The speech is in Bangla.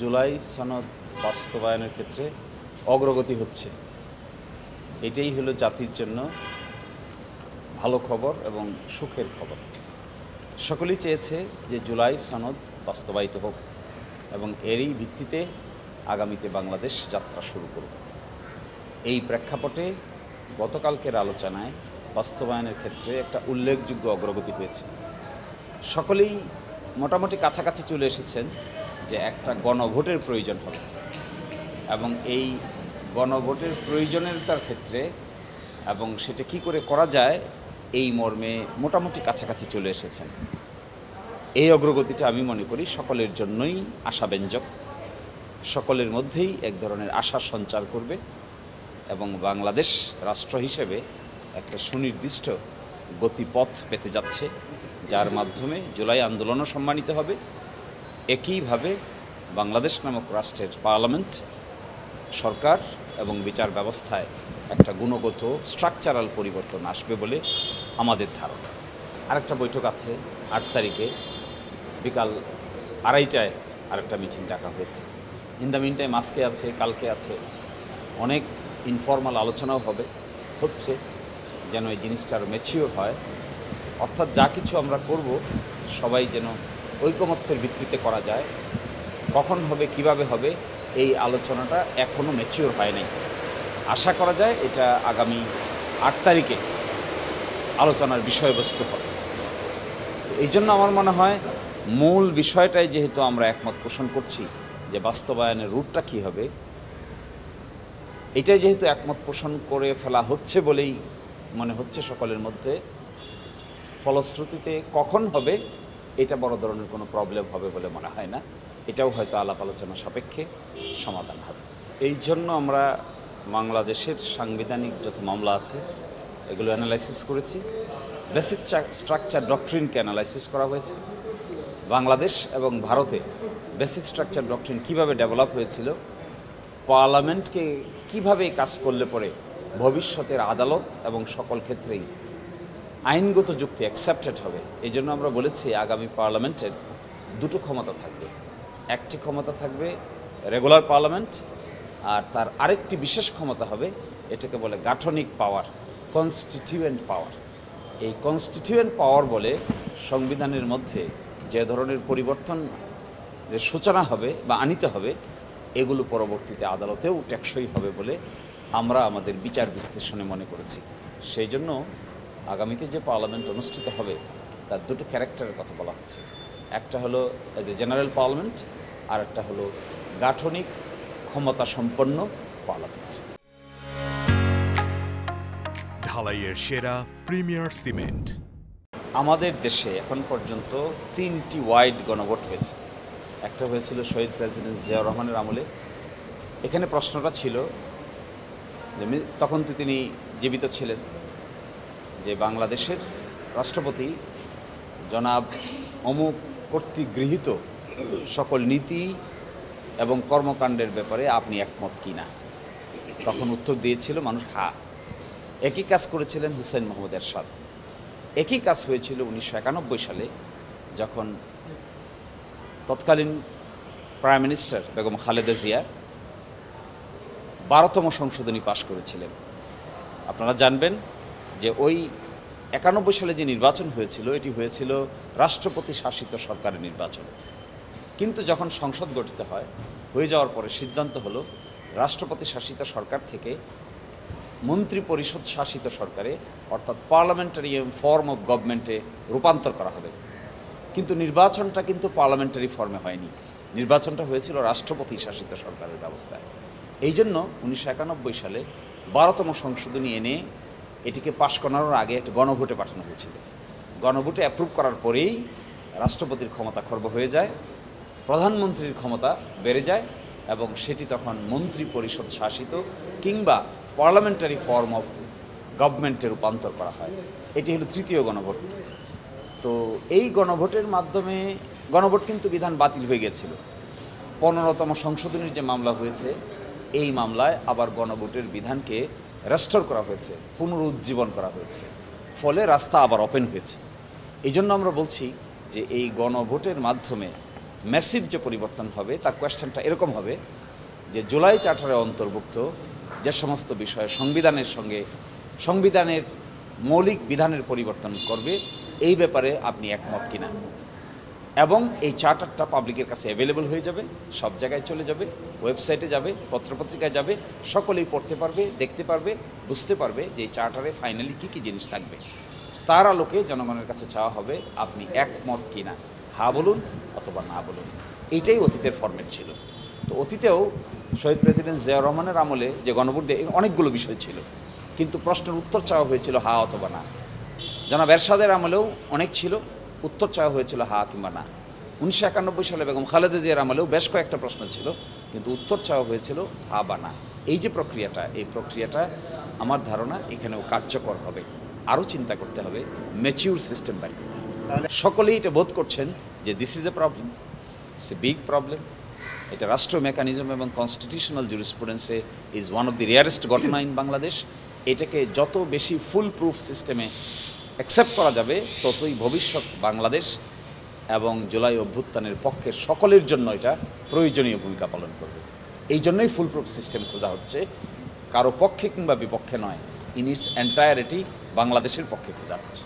জুলাই সনদ বাস্তবায়নের ক্ষেত্রে অগ্রগতি হচ্ছে, এটাই হলো জাতির জন্য ভালো খবর এবং সুখের খবর। সকলেই চেয়েছে যে জুলাই সনদ বাস্তবায়িত হোক এবং এরই ভিত্তিতে আগামীতে বাংলাদেশ যাত্রা শুরু করুক। এই প্রেক্ষাপটে গতকালকের আলোচনায় বাস্তবায়নের ক্ষেত্রে একটা উল্লেখযোগ্য অগ্রগতি হয়েছে। সকলেই মোটামুটি কাছাকাছি চলে এসেছেন যে একটা গণভোটের প্রয়োজন হবে এবং এই গণভোটের প্রয়োজনীয়তার ক্ষেত্রে এবং সেটা কি করে করা যায় এই মর্মে মোটামুটি কাছাকাছি চলে এসেছেন। এই অগ্রগতিটা আমি মনে করি সকলের জন্যই আশাব্যঞ্জক, সকলের মধ্যেই এক ধরনের আশা সঞ্চার করবে এবং বাংলাদেশ রাষ্ট্র হিসেবে একটা সুনির্দিষ্ট গতিপথ পেতে যাচ্ছে, যার মাধ্যমে জুলাই আন্দোলনও সম্মানিত হবে। একইভাবে বাংলাদেশ নামক রাষ্ট্রের পার্লামেন্ট, সরকার এবং বিচার ব্যবস্থায় একটা গুণগত স্ট্রাকচারাল পরিবর্তন আসবে বলে আমাদের ধারণা। আরেকটা বৈঠক আছে 8 তারিখে বিকাল 2:30টায় আরেকটা মিটিং ডাকা হয়েছে। ইন দ্য মিন টাইম আজকে আছে, কালকে আছে, অনেক ইনফর্মাল আলোচনাও হচ্ছে যেন এই জিনিসটা আরও ম্যাচিওর হয়। অর্থাৎ যা কিছু আমরা করব সবাই যেন ঐকমত্যের ভিত্তিতে করা যায়। কখন হবে, কিভাবে হবে, এই আলোচনাটা এখনও ম্যাচিওর হয় নাই। আশা করা যায় এটা আগামী 8 তারিখে আলোচনার বিষয়বস্তু হবে। এই জন্য আমার মনে হয় মূল বিষয়টাই যেহেতু আমরা একমত পোষণ করছি যে বাস্তবায়নের রুটটা কী হবে, এটাই যেহেতু একমত পোষণ করে ফেলা হচ্ছে বলেই মনে হচ্ছে সকলের মধ্যে, ফলশ্রুতিতে কখন হবে এটা বড় ধরনের কোনো প্রবলেম হবে বলে মনে হয় না। এটাও হয়তো আলাপ আলোচনা সাপেক্ষে সমাধান হবে। এই জন্য আমরা বাংলাদেশের সাংবিধানিক যত মামলা আছে এগুলো অ্যানালাইসিস করেছি। বেসিক স্ট্রাকচার ডক্ট্রিনকে অ্যানালাইসিস করা হয়েছে। বাংলাদেশ এবং ভারতে বেসিক স্ট্রাকচার ডক্ট্রিন কীভাবে ডেভেলপ হয়েছিল, পার্লামেন্টকে কীভাবে কাজ করলে পরে ভবিষ্যতের আদালত এবং সকল ক্ষেত্রেই আইনগত যুক্তি অ্যাকসেপ্টেড হবে। এই জন্য আমরা বলেছি আগামী পার্লামেন্টের দুটো ক্ষমতা থাকবে। একটি ক্ষমতা থাকবে রেগুলার পার্লামেন্ট, আর তার আরেকটি বিশেষ ক্ষমতা হবে, এটাকে বলে গাঠনিক পাওয়ার, কনস্টিটিউয়েন্ট পাওয়ার। এই কনস্টিটিউয়েন্ট পাওয়ার বলে সংবিধানের মধ্যে যে ধরনের পরিবর্তন সূচনা হবে বা আনিতে হবে, এগুলো পরবর্তীতে আদালতেও টেকসই হবে বলে আমরা আমাদের বিচার বিশ্লেষণে মনে করেছি। সেই জন্য আগামীতে যে পার্লামেন্ট অনুষ্ঠিত হবে তার দুটো ক্যারেক্টারের কথা বলা হচ্ছে। একটা হলো এজ এ জেনারেল পার্লামেন্ট, আর একটা হলো গাঠনিক ক্ষমতা সম্পন্ন পার্লামেন্ট। ঢালাইয়ের সেরা প্রিমিয়ার সিমেন্ট। আমাদের দেশে এখন পর্যন্ত 3টি ওয়াইড গণভোট হয়েছে। একটা হয়েছিল শহীদ প্রেসিডেন্ট জিয়াউর রহমানের আমলে। এখানে প্রশ্নটা ছিল যে তখন তো তিনি জীবিত ছিলেন, যে বাংলাদেশের রাষ্ট্রপতি জনাব অমুক কর্তৃক গৃহীত সকল নীতি এবং কর্মকাণ্ডের ব্যাপারে আপনি একমত কি না। তখন উত্তর দিয়েছিল মানুষ হ্যাঁ। একই কাজ করেছিলেন হুসেইন মোহাম্মদ এরশাদ। একই কাজ হয়েছিল 1991 সালে যখন তৎকালীন প্রাইম মিনিস্টার বেগম খালেদা জিয়া 12তম সংশোধনী পাশ করেছিলেন। আপনারা জানবেন যে ওই 91 সালে যে নির্বাচন হয়েছিল এটি হয়েছিল রাষ্ট্রপতি শাসিত সরকারের নির্বাচন। কিন্তু যখন সংসদ গঠিত হয়ে যাওয়ার পরে সিদ্ধান্ত হলো রাষ্ট্রপতি শাসিত সরকার থেকে মন্ত্রী পরিষদ শাসিত সরকারে, অর্থাৎ পার্লামেন্টারি ফর্ম অফ গভর্নমেন্টে রূপান্তর করা হবে। কিন্তু নির্বাচনটা কিন্তু পার্লামেন্টারি ফর্মে হয়নি, নির্বাচনটা হয়েছিল রাষ্ট্রপতি শাসিত সরকারের ব্যবস্থায়। এই জন্য 1991 সালে 12তম সংশোধনী এনে এটিকে পাশ করানোর আগে একটা গণভোটে পাঠানো হয়েছিল। গণভোটে অ্যাপ্রুভ করার পরেই রাষ্ট্রপতির ক্ষমতা খর্ব হয়ে যায়, প্রধানমন্ত্রীর ক্ষমতা বেড়ে যায় এবং সেটি তখন মন্ত্রী পরিষদ শাসিত কিংবা পার্লামেন্টারি ফর্ম অফ গভর্নমেন্টে রূপান্তর করা হয়। এটি হলো তৃতীয় গণভোট। তো এই গণভোটের মাধ্যমে গণভোট কিন্তু বিধান বাতিল হয়ে গেছিল। 15তম সংশোধনীর যে মামলা হয়েছে এই মামলায় আবার গণভোটের বিধানকে রেস্টোর করা হয়েছে, পুনরুজ্জীবন করা হয়েছে, ফলে রাস্তা আবার ওপেন হয়েছে। এই জন্য আমরা বলছি যে এই গণভোটের মাধ্যমে ম্যাসিভ যে পরিবর্তন হবে তার কোয়েশ্চেনটা এরকম হবে যে জুলাই চার্টারে অন্তর্ভুক্ত যে সমস্ত বিষয় সংবিধানের মৌলিক বিধানের পরিবর্তন করবে এই ব্যাপারে আপনি একমত কিনা, এবং এই চার্টারটা পাবলিকের কাছে অ্যাভেলেবল হয়ে যাবে, সব জায়গায় চলে যাবে, ওয়েবসাইটে যাবে, পত্রপত্রিকায় যাবে, সকলেই পড়তে পারবে, দেখতে পারবে, বুঝতে পারবে যে এই চার্টারে ফাইনালি কী কী জিনিস থাকবে। তার আলোকে জনগণের কাছে চাওয়া হবে আপনি একমত কিনা, হা বলুন অথবা না বলুন। এইটাই অতীতের ফরম্যাট ছিল। তো অতীতেও শহীদ প্রেসিডেন্ট জিয়াউর রহমানের আমলে যে গণভোট দিয়ে অনেকগুলো বিষয় ছিল, কিন্তু প্রশ্নের উত্তর চাওয়া হয়েছিল হা অথবা না। জনাব এরশাদের আমলেও অনেক ছিল, উত্তর চাওয়া হয়েছিল হা কিংবা না। 1991 সালে বেগম খালেদা জিয়ার আমলেও বেশ কয়েকটা প্রশ্ন ছিল, কিন্তু উত্তর চাওয়া হয়েছিল হা বা না। এই যে এই প্রক্রিয়াটা আমার ধারণা এখানেও কার্যকর হবে। আরও চিন্তা করতে হবে, ম্যাচিউর সিস্টেম বাইর করতে হবে। সকলেই এটা বোধ করছেন যে this is a problem, it's a big problem. এটা রাষ্ট্র মেকানিজম এবং কনস্টিটিউশনাল জুরিসপ্রুডেন্সে is one of the rarest ঘটনা ইন বাংলাদেশ। এটাকে যত বেশি ফুল প্রুফ সিস্টেমে অ্যাকসেপ্ট করা যাবে ততই ভবিষ্যৎ বাংলাদেশ এবং জুলাই অভ্যুত্থানের পক্ষের সকলের জন্য এটা প্রয়োজনীয় ভূমিকা পালন করবে। এই জন্যই ফুল প্রুফ সিস্টেম খোঁজা হচ্ছে, কারো পক্ষে কিংবা বিপক্ষে নয়, ইন ইটস এন্টায়ারিটি বাংলাদেশের পক্ষে খোঁজা হচ্ছে।